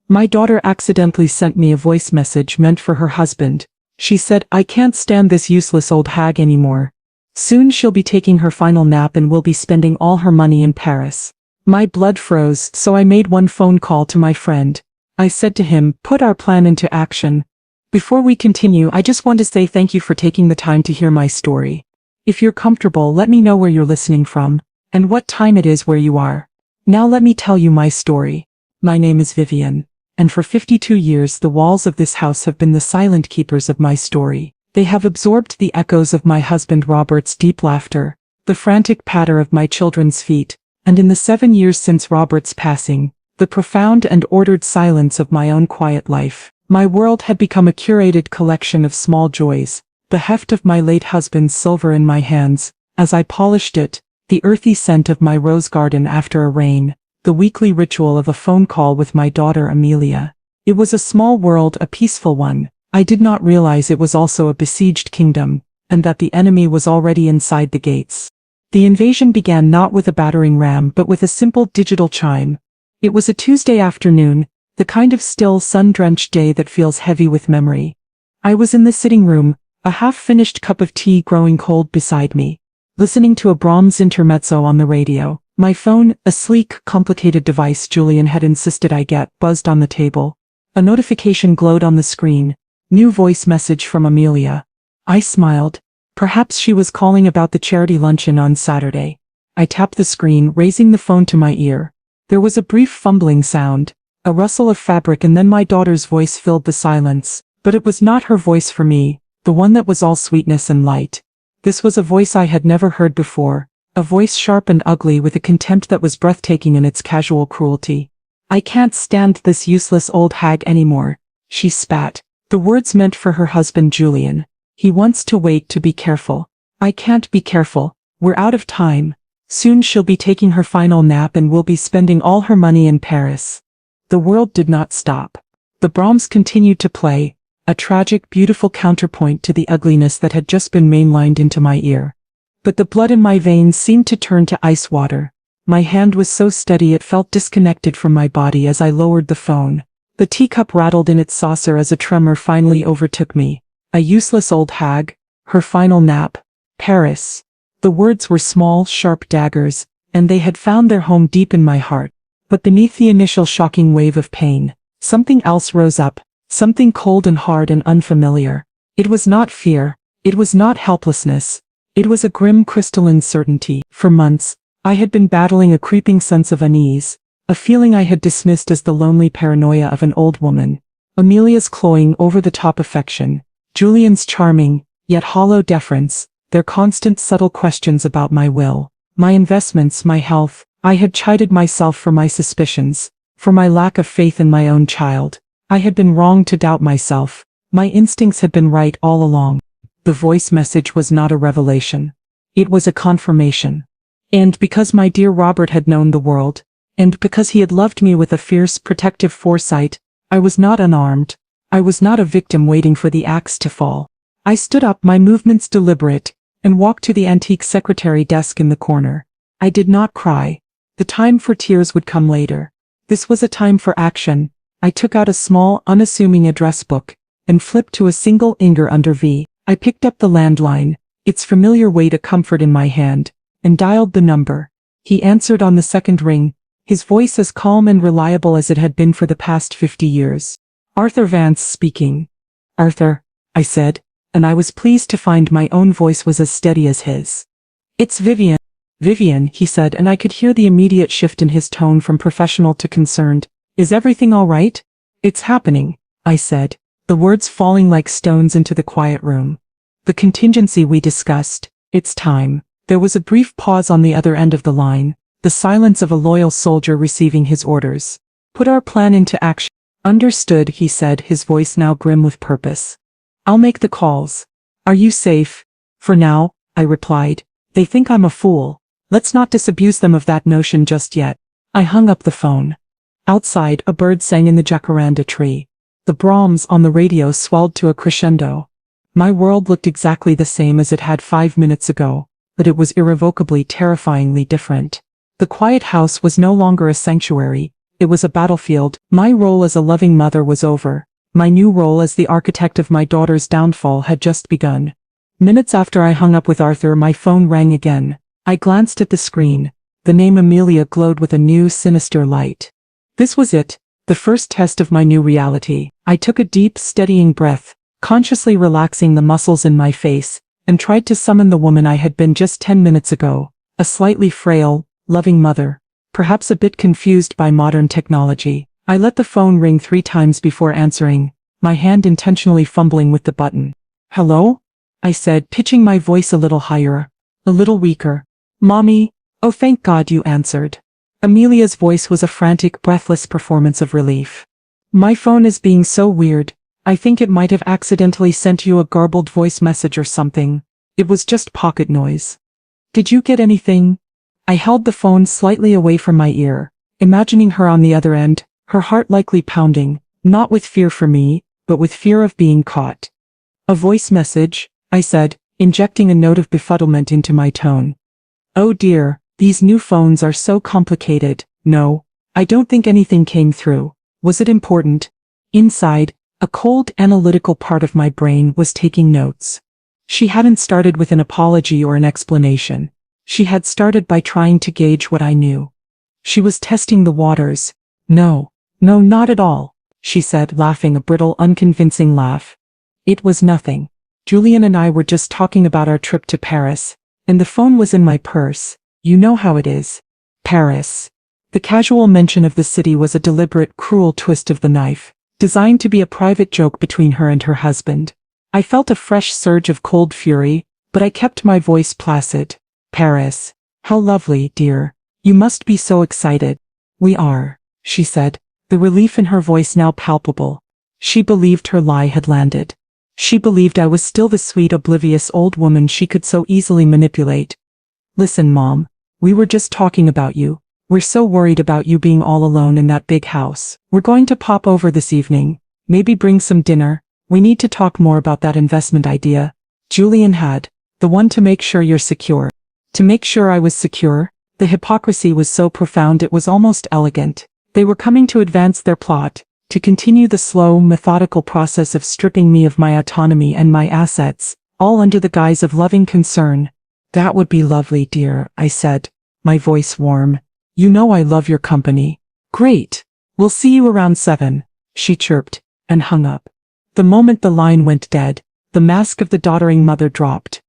My daughter accidentally sent me a voice message meant for her husband. She said, "I can't stand this useless old hag anymore. Soon she'll be taking her final nap and will be spending all her money in Paris." My blood froze, so I made one phone call to my friend. I said to him, "Put our plan into action. Before we continue, I just want to say thank you for taking the time to hear my story. If you're comfortable, let me know where you're listening from, and what time it is where you are. Now let me tell you my story. My name is Vivian, and for 52 years the walls of this house have been the silent keepers of my story. They have absorbed the echoes of my husband Robert's deep laughter, the frantic patter of my children's feet, and in the 7 years since Robert's passing, the profound and ordered silence of my own quiet life. My world had become a curated collection of small joys, the heft of my late husband's silver in my hands, as I polished it, the earthy scent of my rose garden after a rain, the weekly ritual of a phone call with my daughter Amelia. It was a small world, a peaceful one. I did not realize it was also a besieged kingdom, and that the enemy was already inside the gates. The invasion began not with a battering ram but with a simple digital chime. It was a Tuesday afternoon, the kind of still sun-drenched day that feels heavy with memory. I was in the sitting room, a half-finished cup of tea growing cold beside me, listening to a Brahms intermezzo on the radio. My phone, a sleek, complicated device Julian had insisted I get, buzzed on the table. A notification glowed on the screen. New voice message from Amelia. I smiled. Perhaps she was calling about the charity luncheon on Saturday. I tapped the screen, raising the phone to my ear. There was a brief fumbling sound, a rustle of fabric, and then my daughter's voice filled the silence. But it was not her voice for me, the one that was all sweetness and light. This was a voice I had never heard before, a voice sharp and ugly with a contempt that was breathtaking in its casual cruelty. "I can't stand this useless old hag anymore," she spat. The words meant for her husband Julian. "He wants to wait, to be careful." "I can't be careful. We're out of time. Soon she'll be taking her final nap and will be spending all her money in Paris." The world did not stop. The Brahms continued to play, a tragic, beautiful counterpoint to the ugliness that had just been mainlined into my ear. But the blood in my veins seemed to turn to ice water. My hand was so steady it felt disconnected from my body as I lowered the phone. The teacup rattled in its saucer as a tremor finally overtook me. A useless old hag, her final nap, Paris. The words were small, sharp daggers, and they had found their home deep in my heart. But beneath the initial shocking wave of pain, something else rose up, something cold and hard and unfamiliar. It was not fear, it was not helplessness, it was a grim crystalline certainty. For months, I had been battling a creeping sense of unease, a feeling I had dismissed as the lonely paranoia of an old woman. Amelia's cloying, over-the-top affection, Julian's charming, yet hollow deference, their constant subtle questions about my will, my investments, my health. I had chided myself for my suspicions, for my lack of faith in my own child. I had been wrong to doubt myself. My instincts had been right all along. The voice message was not a revelation. It was a confirmation. And because my dear Robert had known the world, and because he had loved me with a fierce, protective foresight, I was not unarmed. I was not a victim waiting for the axe to fall. I stood up, my movements deliberate, and walked to the antique secretary desk in the corner. I did not cry. The time for tears would come later. This was a time for action. I took out a small, unassuming address book, and flipped to a single finger under V. I picked up the landline, its familiar weight a comfort in my hand, and dialed the number. He answered on the second ring, his voice as calm and reliable as it had been for the past 50 years. "Arthur Vance speaking." "Arthur," I said, and I was pleased to find my own voice was as steady as his. "It's Vivian." "Vivian," he said, and I could hear the immediate shift in his tone from professional to concerned. "Is everything all right?" "It's happening," I said, the words falling like stones into the quiet room. "The contingency we discussed. It's time." There was a brief pause on the other end of the line, the silence of a loyal soldier receiving his orders. "Put our plan into action." "Understood," he said, his voice now grim with purpose. "I'll make the calls. Are you safe?" "For now," I replied. "They think I'm a fool. Let's not disabuse them of that notion just yet." I hung up the phone. Outside, a bird sang in the jacaranda tree. The Brahms on the radio swelled to a crescendo. My world looked exactly the same as it had 5 minutes ago, but it was irrevocably, terrifyingly different. The quiet house was no longer a sanctuary, It was a battlefield. My role as a loving mother was over. My new role as the architect of my daughter's downfall had just begun. Minutes after I hung up with Arthur, my phone rang again. I glanced at the screen. The name Amelia glowed with a new, sinister light. This was it, the first test of my new reality. I took a deep, steadying breath, consciously relaxing the muscles in my face, and tried to summon the woman I had been just 10 minutes ago, a slightly frail, loving mother, perhaps a bit confused by modern technology. I let the phone ring 3 times before answering, my hand intentionally fumbling with the button. "Hello?" I said, pitching my voice a little higher, a little weaker. "Mommy? Oh, thank God you answered." Amelia's voice was a frantic, breathless performance of relief. "My phone is being so weird. I think it might have accidentally sent you a garbled voice message or something. It was just pocket noise. Did you get anything?" I held the phone slightly away from my ear, imagining her on the other end, her heart likely pounding, not with fear for me, but with fear of being caught. "A voice message," I said, injecting a note of befuddlement into my tone. "Oh dear, these new phones are so complicated." "No, I don't think anything came through. Was it important?" Inside, a cold, analytical part of my brain was taking notes. She hadn't started with an apology or an explanation. She had started by trying to gauge what I knew. She was testing the waters. No, not at all," she said, laughing a brittle, unconvincing laugh. "It was nothing. Julian and I were just talking about our trip to Paris, and the phone was in my purse. You know how it is." Paris. The casual mention of the city was a deliberate, cruel twist of the knife, designed to be a private joke between her and her husband. I felt a fresh surge of cold fury, but I kept my voice placid. "Paris. How lovely, dear. You must be so excited." "We are," she said, the relief in her voice now palpable. She believed her lie had landed. She believed I was still the sweet, oblivious old woman she could so easily manipulate. "Listen, Mom. We were just talking about you. We're so worried about you being all alone in that big house. We're going to pop over this evening. Maybe bring some dinner. We need to talk more about that investment idea Julian had. The one to make sure you're secure." To make sure I was secure? The hypocrisy was so profound it was almost elegant. They were coming to advance their plot, to continue the slow, methodical process of stripping me of my autonomy and my assets, all under the guise of loving concern. "That would be lovely, dear," I said, my voice warm. "You know I love your company." "Great. We'll see you around 7, she chirped, and hung up. The moment the line went dead, the mask of the doddering mother dropped.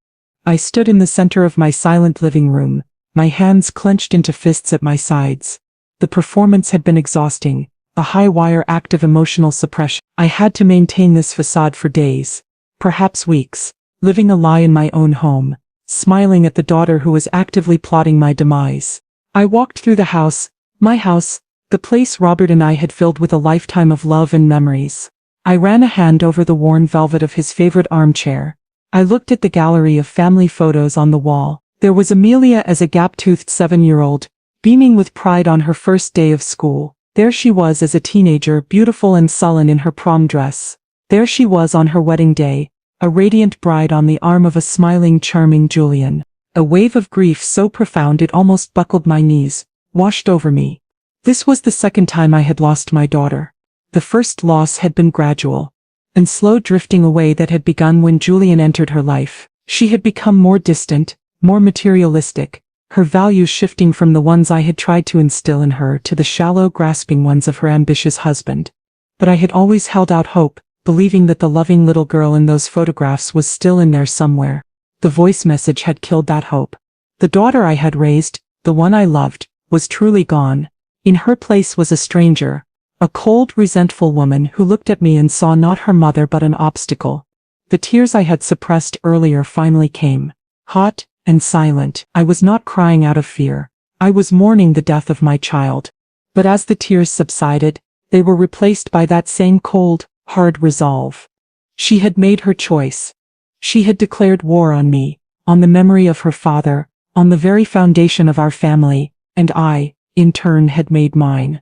I stood in the center of my silent living room, my hands clenched into fists at my sides. The performance had been exhausting, a high-wire act of emotional suppression. I had to maintain this facade for days, perhaps weeks, living a lie in my own home, smiling at the daughter who was actively plotting my demise. I walked through the house, my house, the place Robert and I had filled with a lifetime of love and memories. I ran a hand over the worn velvet of his favorite armchair. I looked at the gallery of family photos on the wall. There was Amelia as a gap-toothed 7-year-old, beaming with pride on her first day of school. There she was as a teenager, beautiful and sullen in her prom dress. There she was on her wedding day, a radiant bride on the arm of a smiling, charming Julian. A wave of grief so profound it almost buckled my knees, washed over me. This was the second time I had lost my daughter. The first loss had been gradual and slow drifting away that had begun when Julian entered her life. She had become more distant, more materialistic, her values shifting from the ones I had tried to instill in her to the shallow, grasping ones of her ambitious husband. But I had always held out hope, believing that the loving little girl in those photographs was still in there somewhere. The voice message had killed that hope. The daughter I had raised, the one I loved, was truly gone. In her place was a stranger, a cold, resentful woman who looked at me and saw not her mother but an obstacle. The tears I had suppressed earlier finally came. Hot and silent. I was not crying out of fear. I was mourning the death of my child. But as the tears subsided, they were replaced by that same cold, hard resolve. She had made her choice. She had declared war on me, on the memory of her father, on the very foundation of our family, and I, in turn, had made mine.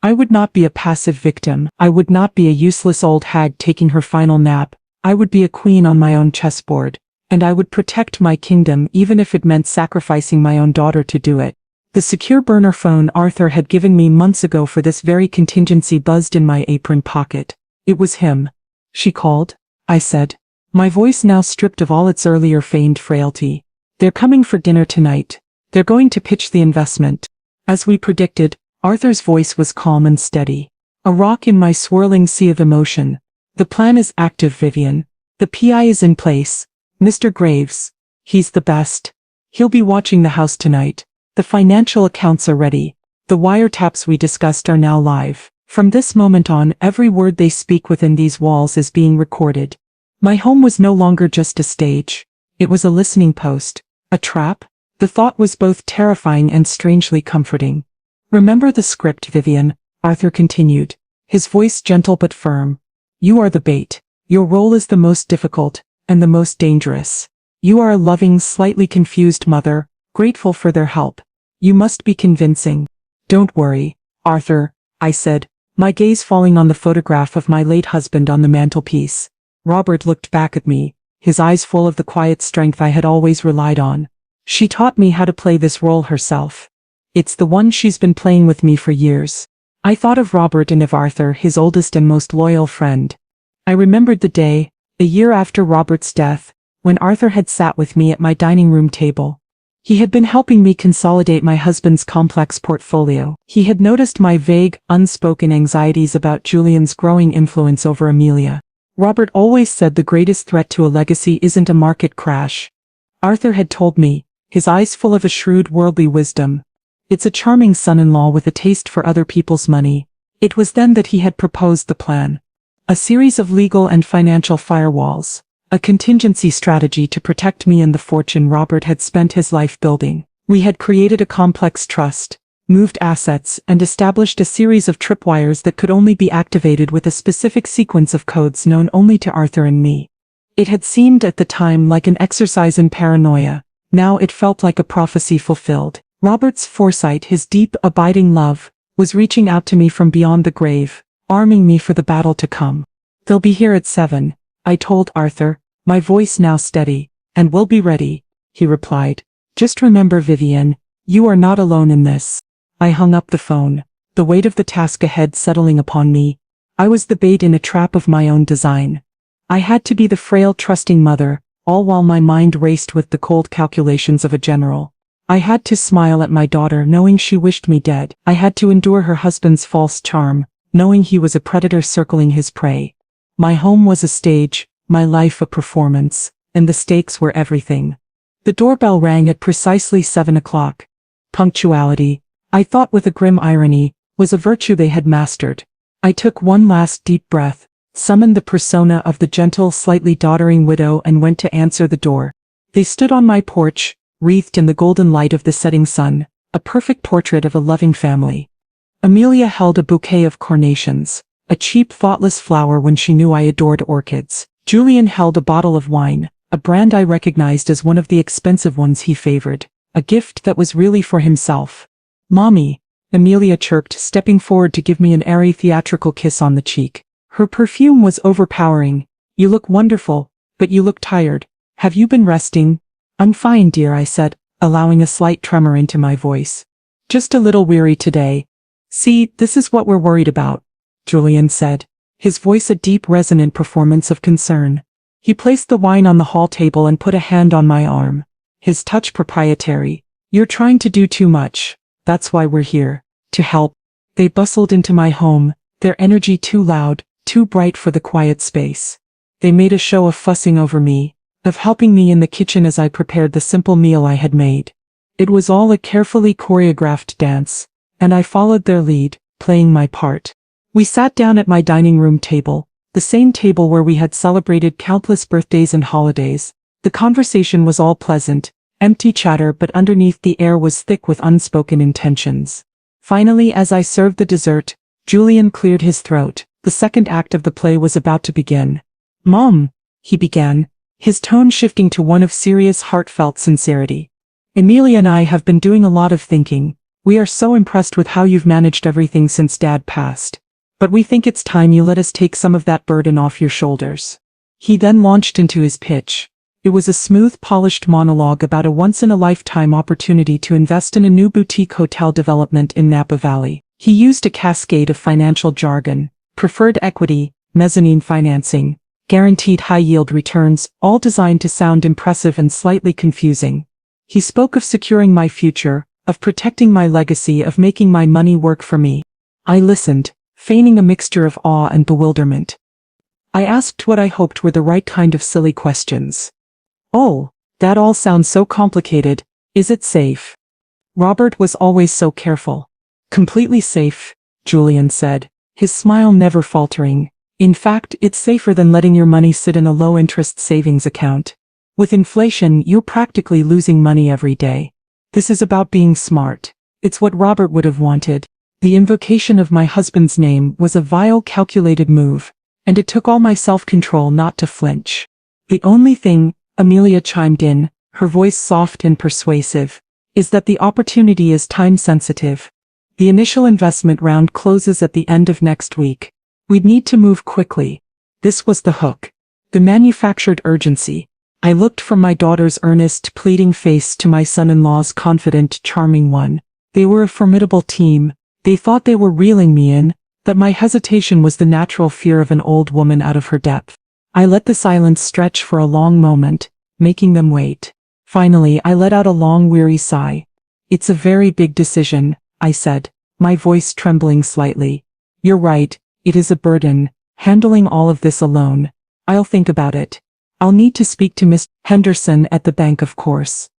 I would not be a passive victim. I would not be a useless old hag taking her final nap. I would be a queen on my own chessboard, and I would protect my kingdom even if it meant sacrificing my own daughter to do it. The secure burner phone Arthur had given me months ago for this very contingency buzzed in my apron pocket. It was him. "She called?" I said, my voice now stripped of all its earlier feigned frailty. "They're coming for dinner tonight. They're going to pitch the investment." As we predicted, Arthur's voice was calm and steady. A rock in my swirling sea of emotion. "The plan is active, Vivian. The PI is in place. Mr. Graves. He's the best. He'll be watching the house tonight. The financial accounts are ready. The wiretaps we discussed are now live. From this moment on, every word they speak within these walls is being recorded." My home was no longer just a stage. It was a listening post. A trap? The thought was both terrifying and strangely comforting. "Remember the script, Vivian," Arthur continued, his voice gentle but firm. "You are the bait. Your role is the most difficult, and the most dangerous. You are a loving, slightly confused mother, grateful for their help. You must be convincing." "Don't worry, Arthur," I said, my gaze falling on the photograph of my late husband on the mantelpiece. Robert looked back at me, his eyes full of the quiet strength I had always relied on. "She taught me how to play this role herself. It's the one she's been playing with me for years." I thought of Robert and of Arthur, his oldest and most loyal friend. I remembered the day, a year after Robert's death, when Arthur had sat with me at my dining room table. He had been helping me consolidate my husband's complex portfolio. He had noticed my vague, unspoken anxieties about Julian's growing influence over Amelia. Robert always said the greatest threat to a legacy isn't a market crash. Arthur had told me, his eyes full of a shrewd worldly wisdom. It's a charming son-in-law with a taste for other people's money. It was then that he had proposed the plan. A series of legal and financial firewalls. A contingency strategy to protect me and the fortune Robert had spent his life building. We had created a complex trust, moved assets, and established a series of tripwires that could only be activated with a specific sequence of codes known only to Arthur and me. It had seemed at the time like an exercise in paranoia. Now it felt like a prophecy fulfilled. Robert's foresight, his deep, abiding love, was reaching out to me from beyond the grave, arming me for the battle to come. "They'll be here at 7, I told Arthur, my voice now steady. "And we'll be ready," he replied. "Just remember, Vivian, you are not alone in this." I hung up the phone, the weight of the task ahead settling upon me. I was the bait in a trap of my own design. I had to be the frail, trusting mother, all while my mind raced with the cold calculations of a general. I had to smile at my daughter knowing she wished me dead. I had to endure her husband's false charm, knowing he was a predator circling his prey. My home was a stage, my life a performance, and the stakes were everything. The doorbell rang at precisely 7 o'clock. Punctuality, I thought with a grim irony, was a virtue they had mastered. I took one last deep breath, summoned the persona of the gentle, slightly doddering widow and went to answer the door. They stood on my porch, wreathed in the golden light of the setting sun, a perfect portrait of a loving family. Amelia held a bouquet of carnations, a cheap, thoughtless flower when she knew I adored orchids. Julian held a bottle of wine, a brand I recognized as one of the expensive ones he favored, a gift that was really for himself. "Mommy," Amelia chirped, stepping forward to give me an airy theatrical kiss on the cheek. Her perfume was overpowering. "You look wonderful, but you look tired. Have you been resting?" "I'm fine, dear," I said, allowing a slight tremor into my voice. "Just a little weary today." "See, this is what we're worried about," Julian said, his voice a deep, resonant performance of concern. He placed the wine on the hall table and put a hand on my arm, his touch proprietary. "You're trying to do too much. That's why we're here. To help." They bustled into my home, their energy too loud, too bright for the quiet space. They made a show of fussing over me, of helping me in the kitchen as I prepared the simple meal I had made. It was all a carefully choreographed dance, and I followed their lead, playing my part. We sat down at my dining room table, the same table where we had celebrated countless birthdays and holidays. The conversation was all pleasant, empty chatter, but underneath the air was thick with unspoken intentions. Finally, as I served the dessert, Julian cleared his throat. The second act of the play was about to begin. "Mom," he began, his tone shifting to one of serious, heartfelt sincerity. "Amelia and I have been doing a lot of thinking. We are so impressed with how you've managed everything since Dad passed. But we think it's time you let us take some of that burden off your shoulders." He then launched into his pitch. It was a smooth, polished monologue about a once-in-a-lifetime opportunity to invest in a new boutique hotel development in Napa Valley. He used a cascade of financial jargon: preferred equity, mezzanine financing, guaranteed high-yield returns, all designed to sound impressive and slightly confusing. He spoke of securing my future, of protecting my legacy, of making my money work for me. I listened, feigning a mixture of awe and bewilderment. I asked what I hoped were the right kind of silly questions. "Oh, that all sounds so complicated. Is it safe?" Robert was always so careful. "Completely safe," Julian said, his smile never faltering. "In fact, it's safer than letting your money sit in a low-interest savings account. With inflation, you're practically losing money every day. This is about being smart. It's what Robert would have wanted." The invocation of my husband's name was a vile, calculated move, and it took all my self-control not to flinch. "The only thing," Amelia chimed in, her voice soft and persuasive, "is that the opportunity is time-sensitive. The initial investment round closes at the end of next week. We'd need to move quickly." This was the hook. The manufactured urgency. I looked from my daughter's earnest, pleading face to my son-in-law's confident, charming one. They were a formidable team. They thought they were reeling me in, that my hesitation was the natural fear of an old woman out of her depth. I let the silence stretch for a long moment, making them wait. Finally, I let out a long, weary sigh. "It's a very big decision," I said, my voice trembling slightly. "You're right, it is a burden, handling all of this alone. I'll think about it. I'll need to speak to Miss Henderson at the bank, of course."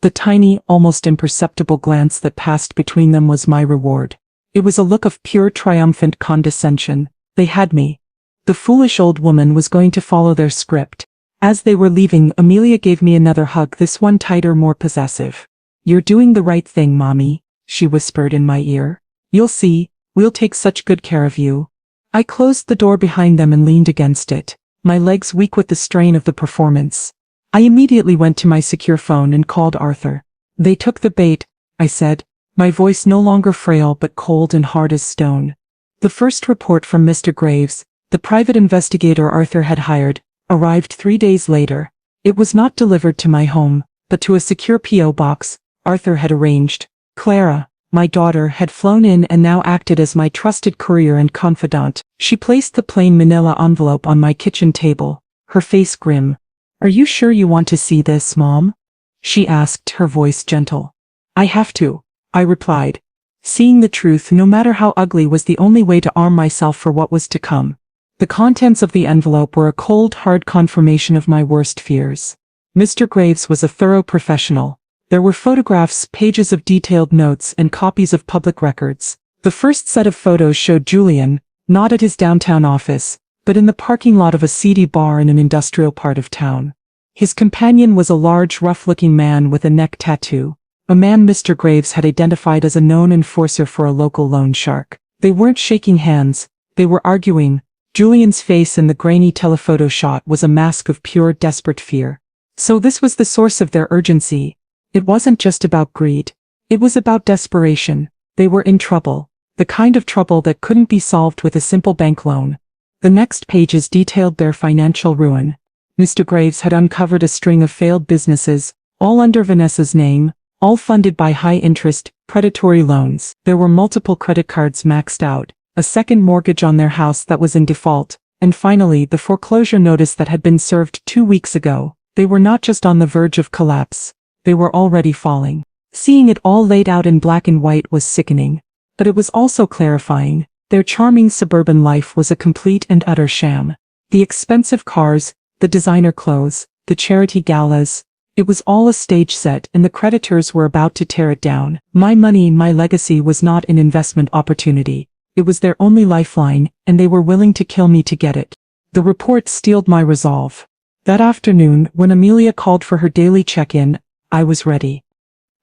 The tiny, almost imperceptible glance that passed between them was my reward. It was a look of pure, triumphant condescension. They had me. The foolish old woman was going to follow their script. As they were leaving, Amelia gave me another hug, this one tighter, more possessive. "You're doing the right thing, Mommy," she whispered in my ear. "You'll see, we'll take such good care of you." I closed the door behind them and leaned against it, my legs weak with the strain of the performance. I immediately went to my secure phone and called Arthur. "They took the bait," I said, my voice no longer frail but cold and hard as stone. The first report from Mr. Graves, the private investigator Arthur had hired, arrived 3 days later. It was not delivered to my home, but to a secure P.O. box Arthur had arranged. Clara, my daughter, had flown in and now acted as my trusted courier and confidant. She placed the plain manila envelope on my kitchen table, her face grim. "Are you sure you want to see this, Mom?" she asked, her voice gentle. "I have to," I replied. Seeing the truth, no matter how ugly, was the only way to arm myself for what was to come. The contents of the envelope were a cold, hard confirmation of my worst fears. Mr. Graves was a thorough professional. There were photographs, pages of detailed notes, and copies of public records. The first set of photos showed Julian, not at his downtown office, but in the parking lot of a seedy bar in an industrial part of town. His companion was a large, rough-looking man with a neck tattoo, a man Mr. Graves had identified as a known enforcer for a local loan shark. They weren't shaking hands, they were arguing. Julian's face in the grainy telephoto shot was a mask of pure, desperate fear. So this was the source of their urgency. It wasn't just about greed. It was about desperation. They were in trouble. The kind of trouble that couldn't be solved with a simple bank loan. The next pages detailed their financial ruin. Mr. Graves had uncovered a string of failed businesses, all under Vanessa's name, all funded by high-interest, predatory loans. There were multiple credit cards maxed out, a second mortgage on their house that was in default, and finally the foreclosure notice that had been served 2 weeks ago. They were not just on the verge of collapse, they were already falling. Seeing it all laid out in black and white was sickening, but it was also clarifying. Their charming suburban life was a complete and utter sham. The expensive cars, the designer clothes, the charity galas, it was all a stage set, and the creditors were about to tear it down. My money, my legacy, was not an investment opportunity. It was their only lifeline, and they were willing to kill me to get it. The report steeled my resolve. That afternoon, when Amelia called for her daily check-in, I was ready.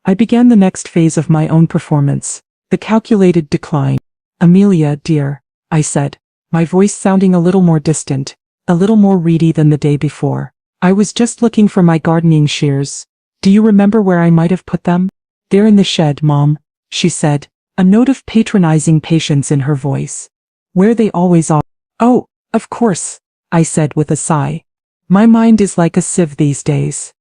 I began the next phase of my own performance, the calculated decline. "Amelia, dear," I said, my voice sounding a little more distant, a little more reedy than the day before. "I was just looking for my gardening shears. Do you remember where I might have put them?" "They're in the shed, Mom," she said, a note of patronizing patience in her voice. "Where they always are." "Oh, of course," I said with a sigh. My mind is like a sieve these days.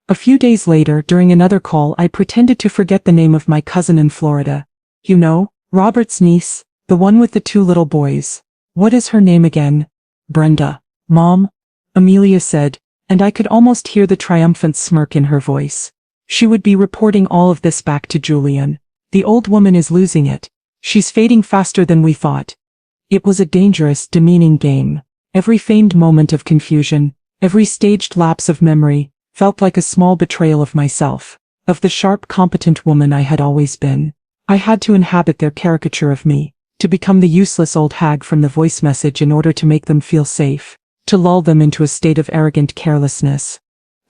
A few days later, during another call, I pretended to forget the name of my cousin in Florida. You know, Robert's niece, the one with the 2 little boys. What is her name again? Brenda. Mom? Amelia said, and I could almost hear the triumphant smirk in her voice. She would be reporting all of this back to Julian. The old woman is losing it. She's fading faster than we thought. It was a dangerous, demeaning game. Every feigned moment of confusion, every staged lapse of memory, felt like a small betrayal of myself, of the sharp, competent woman I had always been. I had to inhabit their caricature of me, to become the useless old hag from the voice message in order to make them feel safe, to lull them into a state of arrogant carelessness.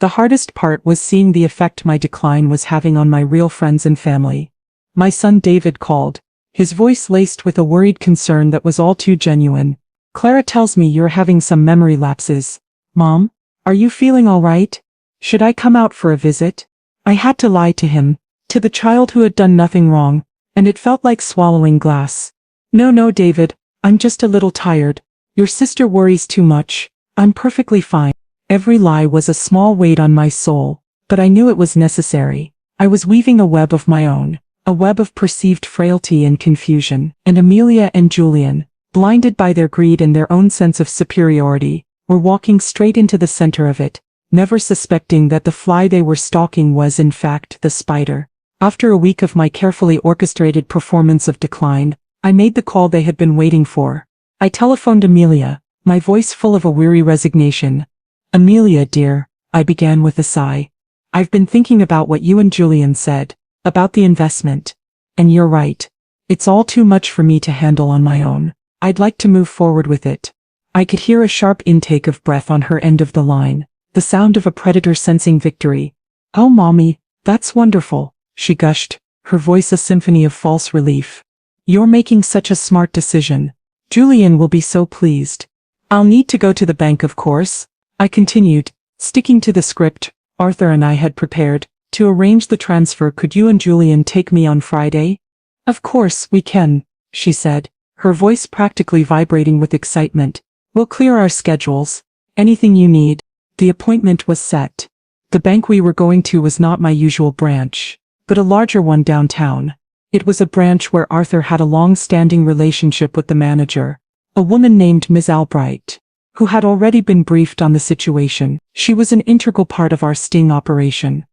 The hardest part was seeing the effect my decline was having on my real friends and family. My son David called, his voice laced with a worried concern that was all too genuine. Clara tells me you're having some memory lapses. Mom, are you feeling all right? Should I come out for a visit? I had to lie to him, to the child who had done nothing wrong, and it felt like swallowing glass. No, David, I'm just a little tired. Your sister worries too much. I'm perfectly fine. Every lie was a small weight on my soul, but I knew it was necessary. I was weaving a web of my own, a web of perceived frailty and confusion, and Amelia and Julian, blinded by their greed and their own sense of superiority, were walking straight into the center of it, never suspecting that the fly they were stalking was in fact the spider. After a week of my carefully orchestrated performance of decline, I made the call they had been waiting for. I telephoned Amelia, my voice full of a weary resignation. Amelia, dear, I began with a sigh. I've been thinking about what you and Julian said, about the investment. And you're right. It's all too much for me to handle on my own. I'd like to move forward with it. I could hear a sharp intake of breath on her end of the line, the sound of a predator sensing victory. Oh, Mommy, that's wonderful, she gushed, her voice a symphony of false relief. You're making such a smart decision. Julian will be so pleased. I'll need to go to the bank, of course, I continued, sticking to the script Arthur and I had prepared. To arrange the transfer, could you and Julian take me on Friday? Of course we can, she said, her voice practically vibrating with excitement. We'll clear our schedules. Anything you need. The appointment was set. The bank we were going to was not my usual branch, but a larger one downtown. It was a branch where Arthur had a long-standing relationship with the manager, a woman named Ms. Albright, who had already been briefed on the situation. She was an integral part of our sting operation.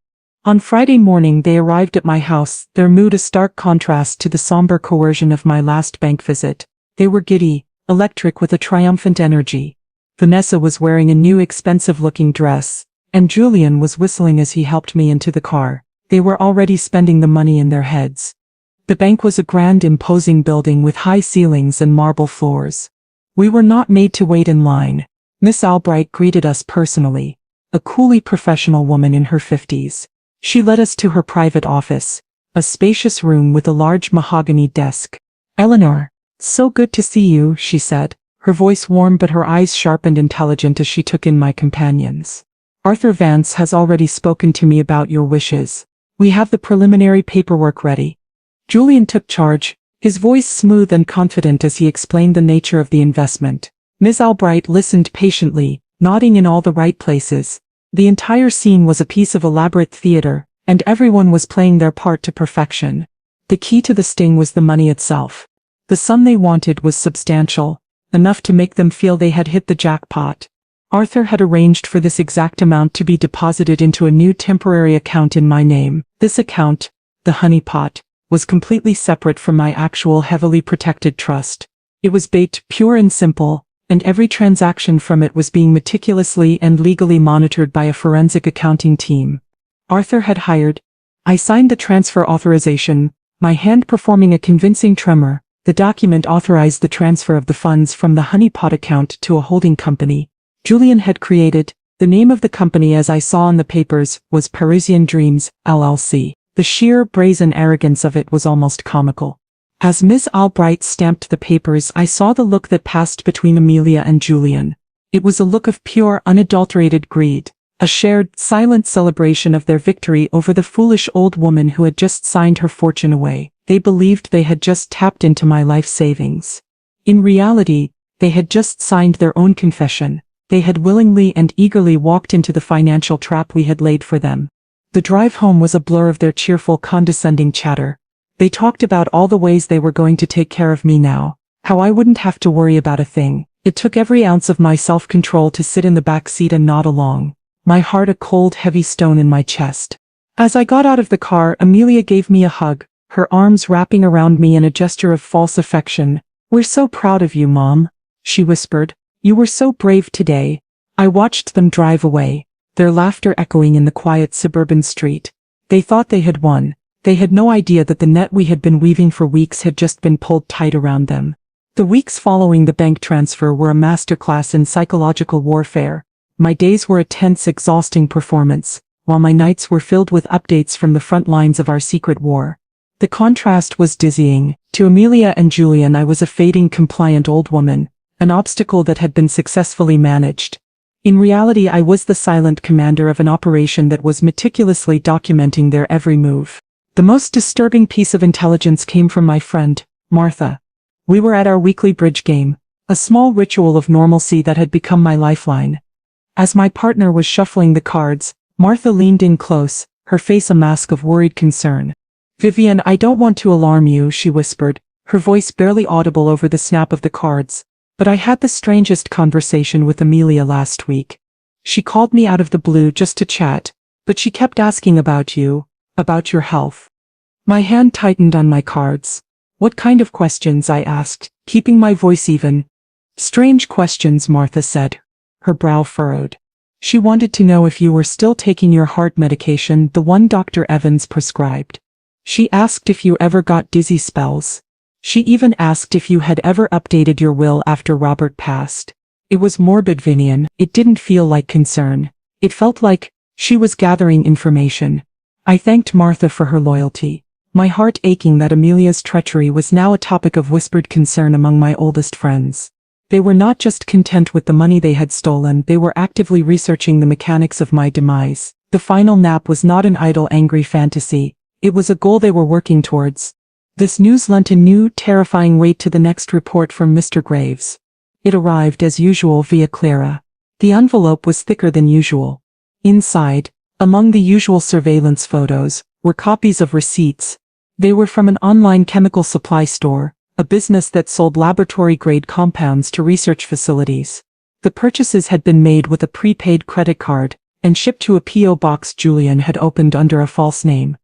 On Friday morning they arrived at my house, their mood a stark contrast to the somber coercion of my last bank visit. They were giddy, electric with a triumphant energy. Vanessa was wearing a new expensive-looking dress, and Julian was whistling as he helped me into the car. They were already spending the money in their heads. The bank was a grand, imposing building with high ceilings and marble floors. We were not made to wait in line. Miss Albright greeted us personally, a coolly professional woman in her 50s. She led us to her private office, a spacious room with a large mahogany desk. Eleanor, so good to see you, she said, her voice warm but her eyes sharp and intelligent as she took in my companions. Arthur Vance has already spoken to me about your wishes. We have the preliminary paperwork ready. Julian took charge, his voice smooth and confident as he explained the nature of the investment. Ms. Albright listened patiently, nodding in all the right places. The entire scene was a piece of elaborate theater, and everyone was playing their part to perfection. The key to the sting was the money itself. The sum they wanted was substantial, enough to make them feel they had hit the jackpot. Arthur had arranged for this exact amount to be deposited into a new temporary account in my name. This account, the honey pot, was completely separate from my actual heavily protected trust. It was baked pure and simple, and every transaction from it was being meticulously and legally monitored by a forensic accounting team Arthur had hired. I signed the transfer authorization, my hand performing a convincing tremor. The document authorized the transfer of the funds from the honeypot account to a holding company Julian had created. The name of the company, as I saw in the papers, was Parisian Dreams, LLC. The sheer brazen arrogance of it was almost comical. As Miss Albright stamped the papers, I saw the look that passed between Amelia and Julian. It was a look of pure, unadulterated greed, a shared, silent celebration of their victory over the foolish old woman who had just signed her fortune away. They believed they had just tapped into my life savings. In reality, they had just signed their own confession. They had willingly and eagerly walked into the financial trap we had laid for them. The drive home was a blur of their cheerful, condescending chatter. They talked about all the ways they were going to take care of me now, how I wouldn't have to worry about a thing. It took every ounce of my self-control to sit in the back seat and nod along, my heart a cold, heavy stone in my chest. As I got out of the car, Amelia gave me a hug, her arms wrapping around me in a gesture of false affection. "We're so proud of you, Mom," she whispered. "You were so brave today." I watched them drive away, their laughter echoing in the quiet suburban street. They thought they had won. They had no idea that the net we had been weaving for weeks had just been pulled tight around them. The weeks following the bank transfer were a masterclass in psychological warfare. My days were a tense, exhausting performance, while my nights were filled with updates from the front lines of our secret war. The contrast was dizzying. To Amelia and Julian I was a fading, compliant old woman, an obstacle that had been successfully managed. In reality I was the silent commander of an operation that was meticulously documenting their every move. The most disturbing piece of intelligence came from my friend, Martha. We were at our weekly bridge game, a small ritual of normalcy that had become my lifeline. As my partner was shuffling the cards, Martha leaned in close, her face a mask of worried concern. "Vivian, I don't want to alarm you," she whispered, her voice barely audible over the snap of the cards, "but I had the strangest conversation with Amelia last week. She called me out of the blue just to chat, but she kept asking about you, about your health." My hand tightened on my cards. "What kind of questions?" I asked, keeping my voice even. "Strange questions," Martha said, her brow furrowed. "She wanted to know if you were still taking your heart medication, the one Dr. Evans prescribed. She asked if you ever got dizzy spells. She even asked if you had ever updated your will after Robert passed." It was morbid, Vivian. It didn't feel like concern. It felt like she was gathering information. I thanked Martha for her loyalty, my heart aching that Amelia's treachery was now a topic of whispered concern among my oldest friends. They were not just content with the money they had stolen, they were actively researching the mechanics of my demise. The final nap was not an idle, angry fantasy. It was a goal they were working towards. This news lent a new, terrifying weight to the next report from Mr. Graves. It arrived as usual via Clara. The envelope was thicker than usual. Inside, among the usual surveillance photos, were copies of receipts. They were from an online chemical supply store, a business that sold laboratory-grade compounds to research facilities. The purchases had been made with a prepaid credit card, and shipped to a P.O. box Julian had opened under a false name.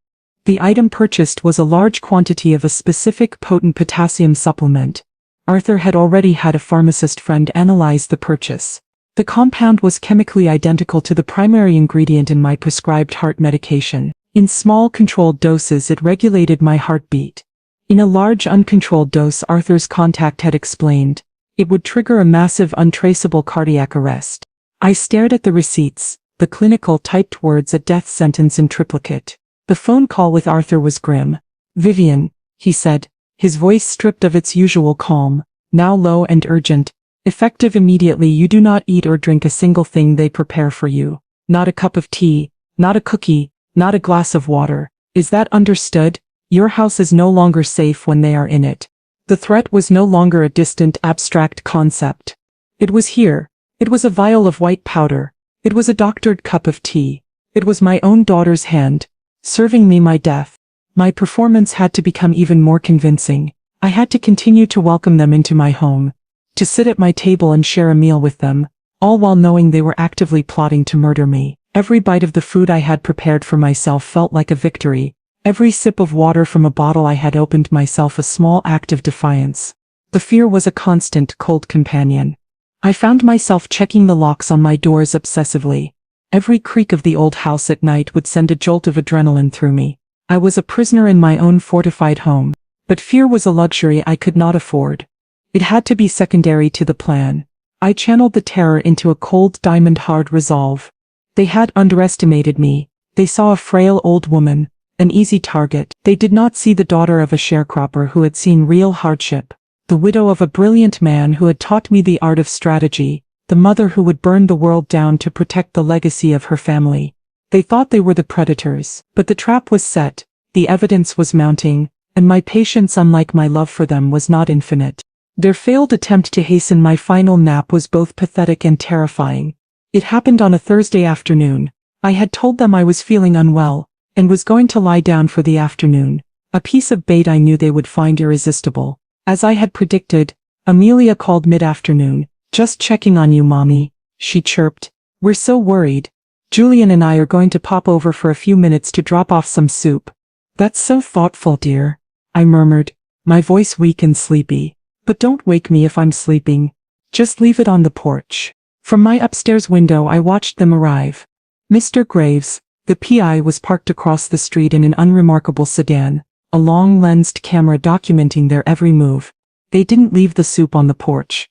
The item purchased was a large quantity of a specific potent potassium supplement. Arthur had already had a pharmacist friend analyze the purchase. The compound was chemically identical to the primary ingredient in my prescribed heart medication. In small, controlled doses it regulated my heartbeat. In a large, uncontrolled dose, Arthur's contact had explained, it would trigger a massive, untraceable cardiac arrest. I stared at the receipts, the clinical typed words, a death sentence in triplicate. The phone call with Arthur was grim. "Vivian," he said, his voice stripped of its usual calm, now low and urgent, "effective immediately. You do not eat or drink a single thing they prepare for you. Not a cup of tea, not a cookie, not a glass of water. Is that understood? Your house is no longer safe when they are in it." The threat was no longer a distant, abstract concept. It was here. It was a vial of white powder. It was a doctored cup of tea. It was my own daughter's hand, serving me my death. My performance had to become even more convincing. I had to continue to welcome them into my home, to sit at my table and share a meal with them, all while knowing they were actively plotting to murder me. Every bite of the food I had prepared for myself felt like a victory. Every sip of water from a bottle I had opened myself a small act of defiance. The fear was a constant, cold companion. I found myself checking the locks on my doors obsessively. Every creak of the old house at night would send a jolt of adrenaline through me. I was a prisoner in my own fortified home, but fear was a luxury I could not afford. It had to be secondary to the plan. I channeled the terror into a cold, diamond-hard resolve. They had underestimated me. They saw a frail old woman, an easy target. They did not see the daughter of a sharecropper who had seen real hardship, the widow of a brilliant man who had taught me the art of strategy, the mother who would burn the world down to protect the legacy of her family. They thought they were the predators, but the trap was set, the evidence was mounting, and my patience, unlike my love for them, was not infinite. Their failed attempt to hasten my final nap was both pathetic and terrifying. It happened on a Thursday afternoon. I had told them I was feeling unwell, and was going to lie down for the afternoon. A piece of bait I knew they would find irresistible. As I had predicted, Amelia called mid-afternoon. "Just checking on you, Mommy," she chirped. "We're so worried. Julian and I are going to pop over for a few minutes to drop off some soup." "That's so thoughtful, dear," I murmured, my voice weak and sleepy. "But don't wake me if I'm sleeping. Just leave it on the porch." From my upstairs window I watched them arrive. Mr. Graves, the PI, was parked across the street in an unremarkable sedan, a long-lensed camera documenting their every move. They didn't leave the soup on the porch.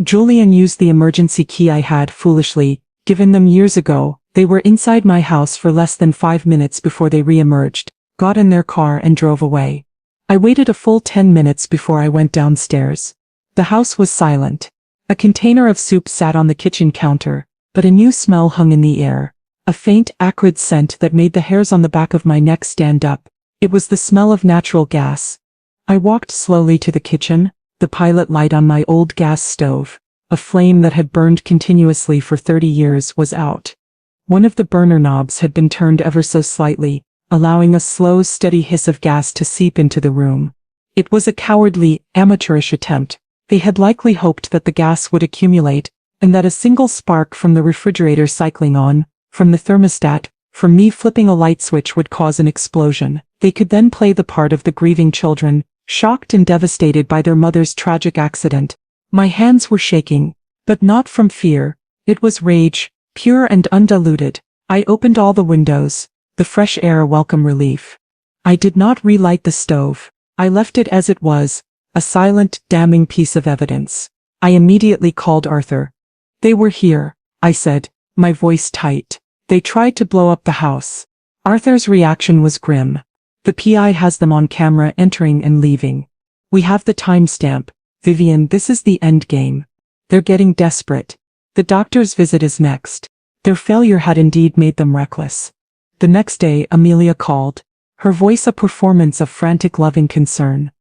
Julian used the emergency key I had foolishly given them years ago. They were inside my house for less than 5 minutes before they re-emerged, got in their car and drove away. I waited a full 10 minutes before I went downstairs. The house was silent. A container of soup sat on the kitchen counter, but a new smell hung in the air. A faint, acrid scent that made the hairs on the back of my neck stand up. It was the smell of natural gas. I walked slowly to the kitchen, the pilot light on my old gas stove, a flame that had burned continuously for 30 years, was out. One of the burner knobs had been turned ever so slightly, allowing a slow, steady hiss of gas to seep into the room. It was a cowardly, amateurish attempt. They had likely hoped that the gas would accumulate, and that a single spark from the refrigerator cycling on, from the thermostat, from me flipping a light switch would cause an explosion. They could then play the part of the grieving children, shocked and devastated by their mother's tragic accident. My hands were shaking, but not from fear. It was rage, pure and undiluted. I opened all the windows, the fresh air a welcome relief. I did not relight the stove. I left it as it was, a silent, damning piece of evidence. I immediately called Arthur. "They were here," I said, my voice tight. "They tried to blow up the house." Arthur's reaction was grim. "The PI has them on camera entering and leaving. We have the timestamp. Vivian, this is the end game. They're getting desperate. The doctor's visit is next." Their failure had indeed made them reckless. The next day Amelia called, her voice a performance of frantic loving concern.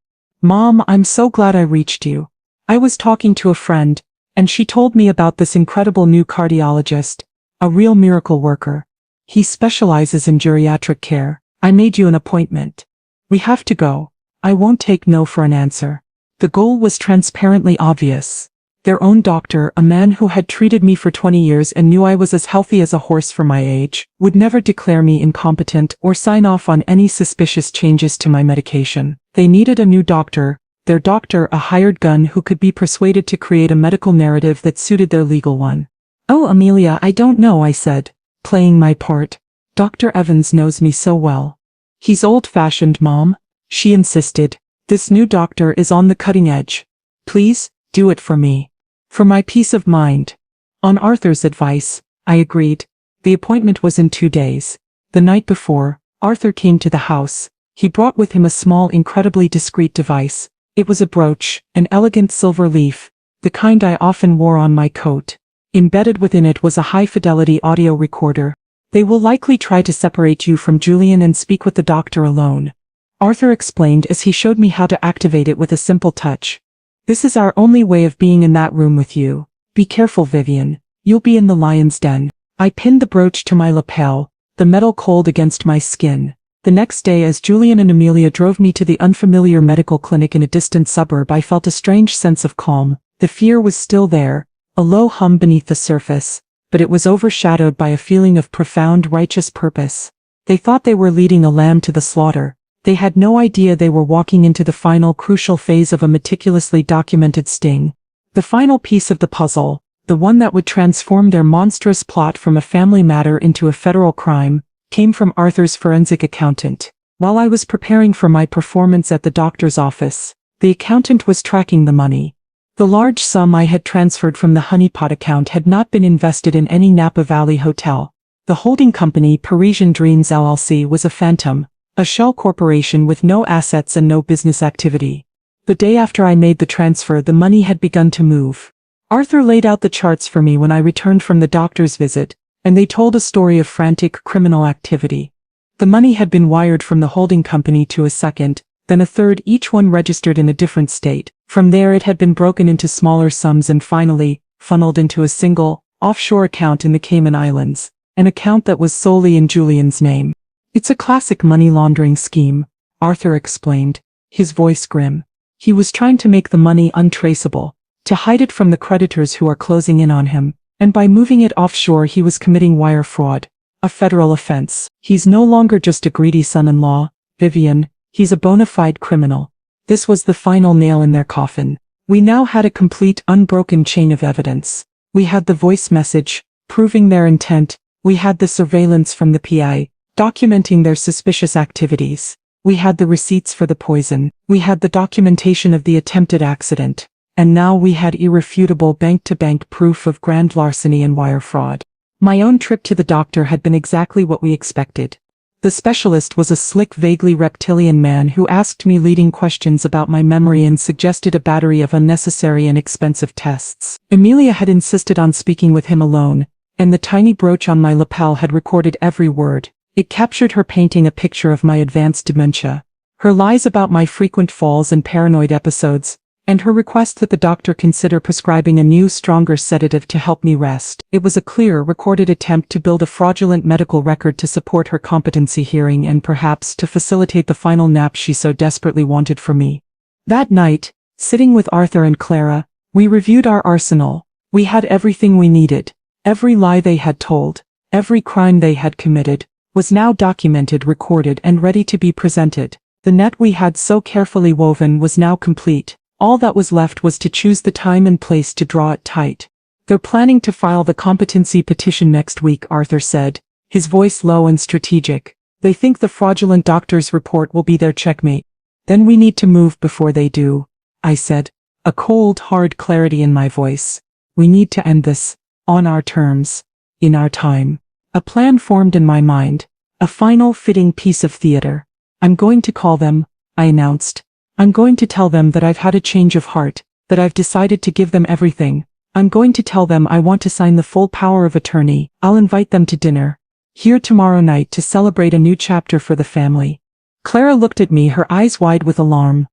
"Mom, I'm so glad I reached you. I was talking to a friend, and she told me about this incredible new cardiologist, a real miracle worker. He specializes in geriatric care. I made you an appointment. We have to go. I won't take no for an answer." The goal was transparently obvious. Their own doctor, a man who had treated me for 20 years and knew I was as healthy as a horse for my age, would never declare me incompetent or sign off on any suspicious changes to my medication. They needed a new doctor, their doctor a hired gun who could be persuaded to create a medical narrative that suited their legal one. "Oh, Amelia, I don't know," I said, playing my part. "Dr. Evans knows me so well." "He's old-fashioned, Mom," she insisted. "This new doctor is on the cutting edge. Please, do it for me. For my peace of mind." On Arthur's advice, I agreed. The appointment was in 2 days. The night before, Arthur came to the house. He brought with him a small, incredibly discreet device. It was a brooch, an elegant silver leaf, the kind I often wore on my coat. Embedded within it was a high-fidelity audio recorder. "They will likely try to separate you from Julian and speak with the doctor alone," Arthur explained as he showed me how to activate it with a simple touch. "This is our only way of being in that room with you. Be careful, Vivian. You'll be in the lion's den." I pinned the brooch to my lapel, the metal cold against my skin. The next day, as Julian and Amelia drove me to the unfamiliar medical clinic in a distant suburb, I felt a strange sense of calm. The fear was still there, a low hum beneath the surface, but it was overshadowed by a feeling of profound righteous purpose. They thought they were leading a lamb to the slaughter. They had no idea they were walking into the final crucial phase of a meticulously documented sting. The final piece of the puzzle, the one that would transform their monstrous plot from a family matter into a federal crime, came from Arthur's forensic accountant. While I was preparing for my performance at the doctor's office, the accountant was tracking the money. The large sum I had transferred from the honeypot account had not been invested in any Napa Valley hotel. The holding company, Parisian Dreams LLC, was a phantom, a shell corporation with no assets and no business activity. The day after I made the transfer, the money had begun to move. Arthur laid out the charts for me when I returned from the doctor's visit, and they told a story of frantic criminal activity. The money had been wired from the holding company to a second, then a third, each one registered in a different state. From there it had been broken into smaller sums and finally, funneled into a single, offshore account in the Cayman Islands, an account that was solely in Julian's name. It's a classic money laundering scheme, Arthur explained, his voice grim. He was trying to make the money untraceable, to hide it from the creditors who are closing in on him, and by moving it offshore he was committing wire fraud, a federal offense. He's no longer just a greedy son-in-law, Vivian, he's a bona fide criminal. This was the final nail in their coffin. We now had a complete, unbroken chain of evidence. We had the voice message, proving their intent. We had the surveillance from the PI, documenting their suspicious activities. We had the receipts for the poison. We had the documentation of the attempted accident. And now we had irrefutable bank-to-bank proof of grand larceny and wire fraud. My own trip to the doctor had been exactly what we expected. The specialist was a slick, vaguely reptilian man who asked me leading questions about my memory and suggested a battery of unnecessary and expensive tests. Amelia had insisted on speaking with him alone, and the tiny brooch on my lapel had recorded every word. It captured her painting a picture of my advanced dementia, her lies about my frequent falls and paranoid episodes, and her request that the doctor consider prescribing a new, stronger sedative to help me rest. It was a clear, recorded attempt to build a fraudulent medical record to support her competency hearing and perhaps to facilitate the final nap she so desperately wanted for me. That night, sitting with Arthur and Clara, we reviewed our arsenal. We had everything we needed. Every lie they had told, every crime they had committed, was now documented, recorded, and ready to be presented. The net we had so carefully woven was now complete. All that was left was to choose the time and place to draw it tight. They're planning to file the competency petition next week, Arthur said, his voice low and strategic. They think the fraudulent doctor's report will be their checkmate. Then we need to move before they do, I said, a cold, hard clarity in my voice. We need to end this, on our terms, in our time. A plan formed in my mind, a final, fitting piece of theater. I'm going to call them, I announced. I'm going to tell them that I've had a change of heart, that I've decided to give them everything. I'm going to tell them I want to sign the full power of attorney. I'll invite them to dinner, here tomorrow night, to celebrate a new chapter for the family. Clara looked at me, her eyes wide with alarm.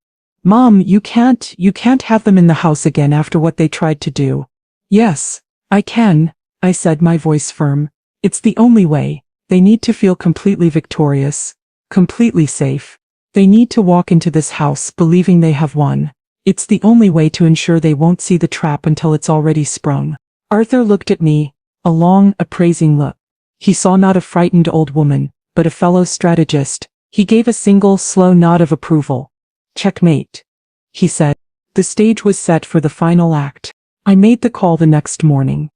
Mom, you can't have them in the house again after what they tried to do. Yes, I can, I said, my voice firm. It's the only way. They need to feel completely victorious, completely safe. They need to walk into this house believing they have won. It's the only way to ensure they won't see the trap until it's already sprung. Arthur looked at me, a long, appraising look. He saw not a frightened old woman, but a fellow strategist. He gave a single, slow nod of approval. Checkmate, he said. The stage was set for the final act. I made the call the next morning.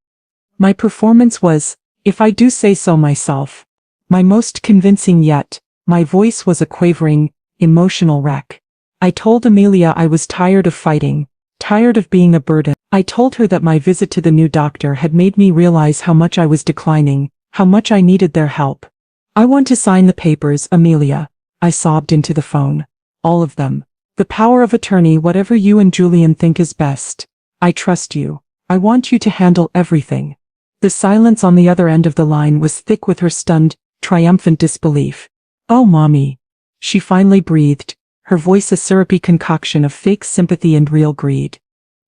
My performance was, if I do say so myself, my most convincing yet. My voice was a quavering, emotional wreck. I told Amelia I was tired of fighting, tired of being a burden. I told her that my visit to the new doctor had made me realize how much I was declining, how much I needed their help. I want to sign the papers, Amelia, I sobbed into the phone. All of them. The power of attorney, whatever you and Julian think is best. I trust you. I want you to handle everything. The silence on the other end of the line was thick with her stunned, triumphant disbelief. Oh, Mommy. She finally breathed, her voice a syrupy concoction of fake sympathy and real greed.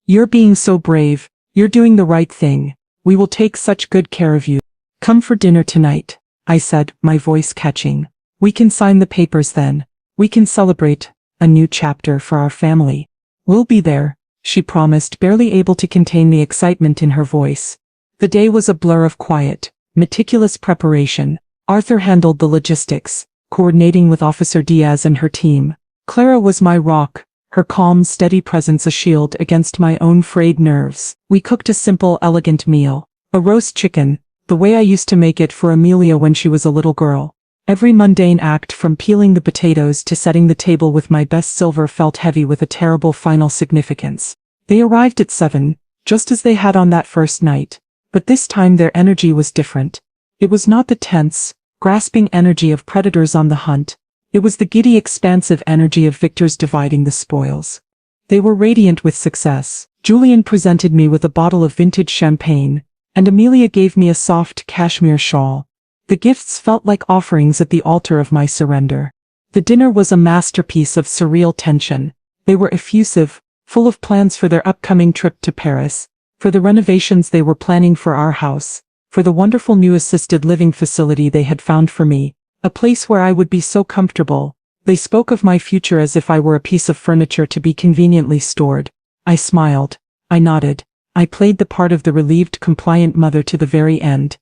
You're being so brave, you're doing the right thing. We will take such good care of you. Come for dinner tonight, I said, my voice catching. We can sign the papers then. We can celebrate a new chapter for our family. We'll be there, she promised, barely able to contain the excitement in her voice. The day was a blur of quiet, meticulous preparation. Arthur handled the logistics, coordinating with Officer Diaz and her team. Clara was my rock, her calm, steady presence a shield against my own frayed nerves. We cooked a simple, elegant meal. A roast chicken, the way I used to make it for Amelia when she was a little girl. Every mundane act, from peeling the potatoes to setting the table with my best silver, felt heavy with a terrible final significance. They arrived at 7, just as they had on that first night. But this time their energy was different. It was not the tense, grasping energy of predators on the hunt. It was the giddy, expansive energy of victors dividing the spoils. They were radiant with success. Julian presented me with a bottle of vintage champagne, and Amelia gave me a soft cashmere shawl. The gifts felt like offerings at the altar of my surrender. The dinner was a masterpiece of surreal tension. They were effusive, full of plans for their upcoming trip to Paris, for the renovations they were planning for our house, for the wonderful new assisted living facility they had found for me, a place where I would be so comfortable. They spoke of my future as if I were a piece of furniture to be conveniently stored. I smiled. I nodded. I played the part of the relieved, compliant mother to the very end.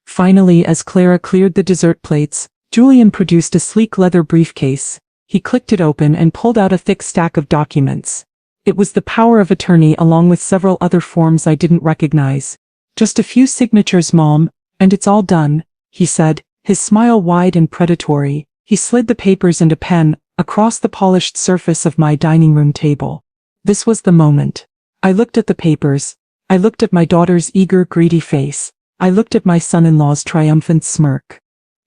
Finally, as Clara cleared the dessert plates, Julian produced a sleek leather briefcase. He clicked it open and pulled out a thick stack of documents. It was the power of attorney along with several other forms I didn't recognize. "Just a few signatures, Mom, and it's all done," he said, his smile wide and predatory. He slid the papers and a pen across the polished surface of my dining room table. This was the moment. I looked at the papers. I looked at my daughter's eager, greedy face. I looked at my son-in-law's triumphant smirk.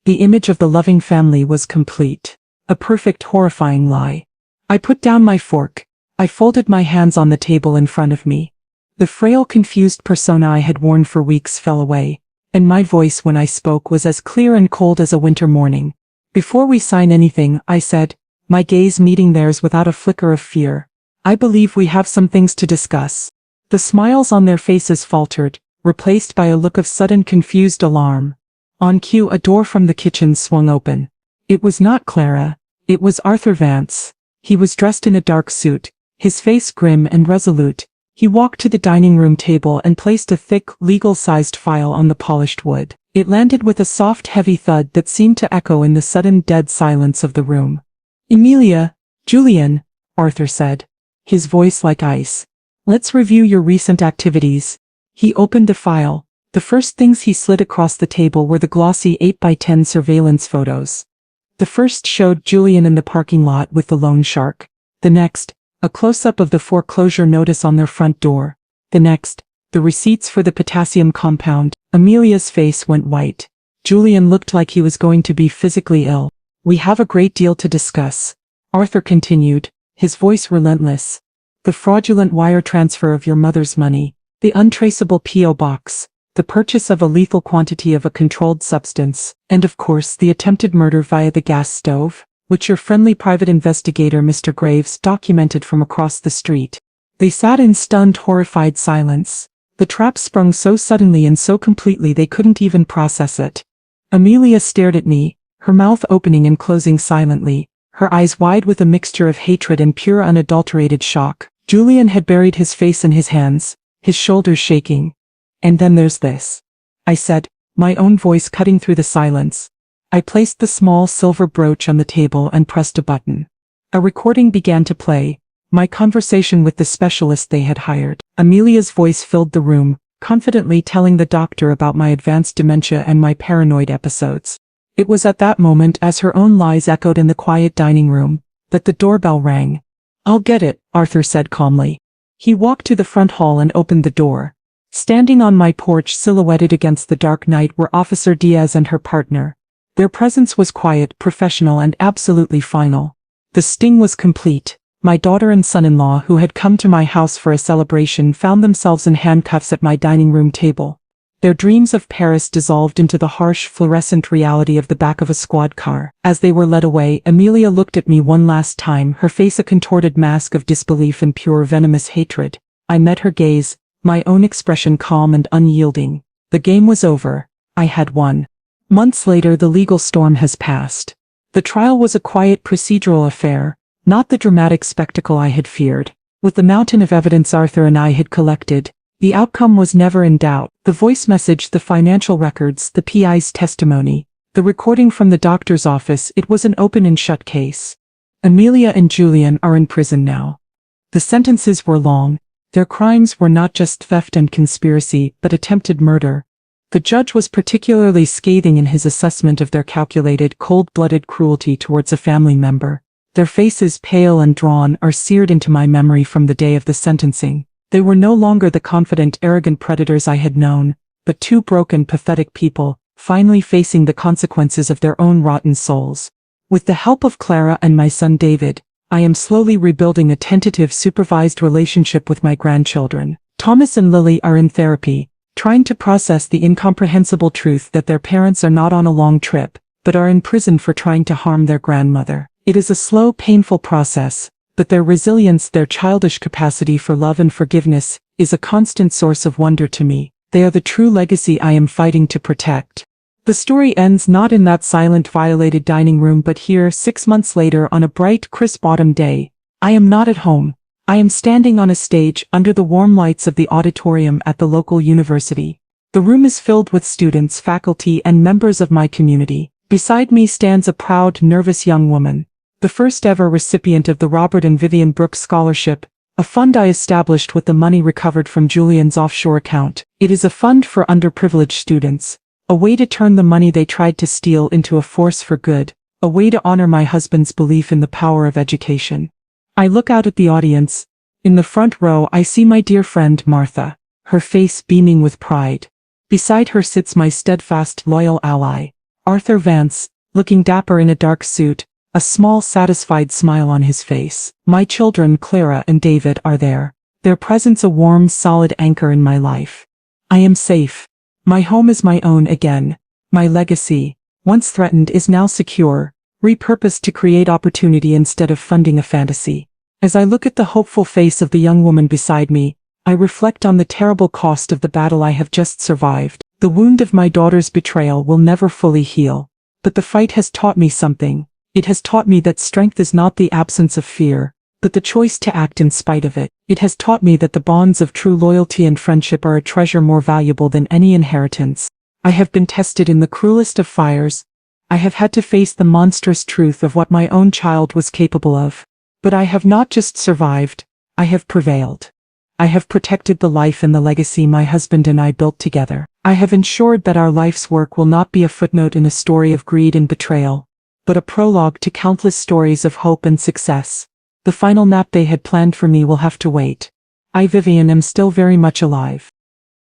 The image of the loving family was complete. A perfect, horrifying lie. I put down my fork. I folded my hands on the table in front of me. The frail, confused persona I had worn for weeks fell away, and my voice when I spoke was as clear and cold as a winter morning. "Before we sign anything," I said, my gaze meeting theirs without a flicker of fear, "I believe we have some things to discuss." The smiles on their faces faltered, replaced by a look of sudden confused alarm. On cue, a door from the kitchen swung open. It was not Clara. It was Arthur Vance. He was dressed in a dark suit, his face grim and resolute. He walked to the dining room table and placed a thick, legal-sized file on the polished wood. It landed with a soft, heavy thud that seemed to echo in the sudden dead silence of the room. "Emilia, Julian," Arthur said, his voice like ice. "Let's review your recent activities." He opened the file. The first things he slid across the table were the glossy 8x10 surveillance photos. The first showed Julian in the parking lot with the loan shark. The next, a close-up of the foreclosure notice on their front door. The next, the receipts for the potassium compound. Emilia's face went white. Julian looked like he was going to be physically ill. "We have a great deal to discuss," Arthur continued, his voice relentless. "The fraudulent wire transfer of your mother's money, the untraceable P.O. box, the purchase of a lethal quantity of a controlled substance, and of course the attempted murder via the gas stove, which your friendly private investigator Mr. Graves documented from across the street." They sat in stunned, horrified silence. The trap sprung so suddenly and so completely they couldn't even process it. Emilia stared at me, her mouth opening and closing silently, her eyes wide with a mixture of hatred and pure unadulterated shock. Julian had buried his face in his hands, his shoulders shaking. "And then there's this," I said, my own voice cutting through the silence. I placed the small silver brooch on the table and pressed a button. A recording began to play, my conversation with the specialist they had hired. Emilia's voice filled the room, confidently telling the doctor about my advanced dementia and my paranoid episodes. It was at that moment, as her own lies echoed in the quiet dining room, that the doorbell rang. "I'll get it," Arthur said calmly. He walked to the front hall and opened the door. Standing on my porch silhouetted against the dark night were Officer Diaz and her partner. Their presence was quiet, professional, and absolutely final. The sting was complete. My daughter and son-in-law, who had come to my house for a celebration, found themselves in handcuffs at my dining room table. Their dreams of Paris dissolved into the harsh, fluorescent reality of the back of a squad car. As they were led away, Emilia looked at me one last time, her face a contorted mask of disbelief and pure venomous hatred. I met her gaze, my own expression calm and unyielding. The game was over. I had won. Months later, the legal storm has passed. The trial was a quiet procedural affair, not the dramatic spectacle I had feared. With the mountain of evidence Arthur and I had collected, the outcome was never in doubt. The voice message, the financial records, the PI's testimony, the recording from the doctor's office, it was an open and shut case. Emilia and Julian are in prison now. The sentences were long. Their crimes were not just theft and conspiracy, but attempted murder. The judge was particularly scathing in his assessment of their calculated, cold-blooded cruelty towards a family member. Their faces, pale and drawn, are seared into my memory from the day of the sentencing. They were no longer the confident, arrogant predators I had known, but two broken, pathetic people, finally facing the consequences of their own rotten souls. With the help of Clara and my son David, I am slowly rebuilding a tentative, supervised relationship with my grandchildren. Thomas and Lily are in therapy, trying to process the incomprehensible truth that their parents are not on a long trip, but are in prison for trying to harm their grandmother. It is a slow, painful process, but their resilience, their childish capacity for love and forgiveness, is a constant source of wonder to me. They are the true legacy I am fighting to protect. The story ends not in that silent, violated dining room but here, 6 months later, on a bright, crisp autumn day. I am not at home. I am standing on a stage under the warm lights of the auditorium at the local university. The room is filled with students, faculty, and members of my community. Beside me stands a proud, nervous young woman, the first ever recipient of the Robert and Vivian Brooks Scholarship, a fund I established with the money recovered from Julian's offshore account. It is a fund for underprivileged students, a way to turn the money they tried to steal into a force for good, a way to honor my husband's belief in the power of education. I look out at the audience. In the front row I see my dear friend Martha, her face beaming with pride. Beside her sits my steadfast, loyal ally, Arthur Vance, looking dapper in a dark suit, a small satisfied smile on his face. My children Clara and David are there, their presence a warm, solid anchor in my life. I am safe. My home is my own again. My legacy, once threatened, is now secure, repurposed to create opportunity instead of funding a fantasy. As I look at the hopeful face of the young woman beside me, I reflect on the terrible cost of the battle I have just survived. The wound of my daughter's betrayal will never fully heal. But the fight has taught me something. It has taught me that strength is not the absence of fear, but the choice to act in spite of it. It has taught me that the bonds of true loyalty and friendship are a treasure more valuable than any inheritance. I have been tested in the cruelest of fires. I have had to face the monstrous truth of what my own child was capable of. But I have not just survived, I have prevailed. I have protected the life and the legacy my husband and I built together. I have ensured that our life's work will not be a footnote in a story of greed and betrayal, but a prologue to countless stories of hope and success. The final nap they had planned for me will have to wait. I, Vivian, am still very much alive.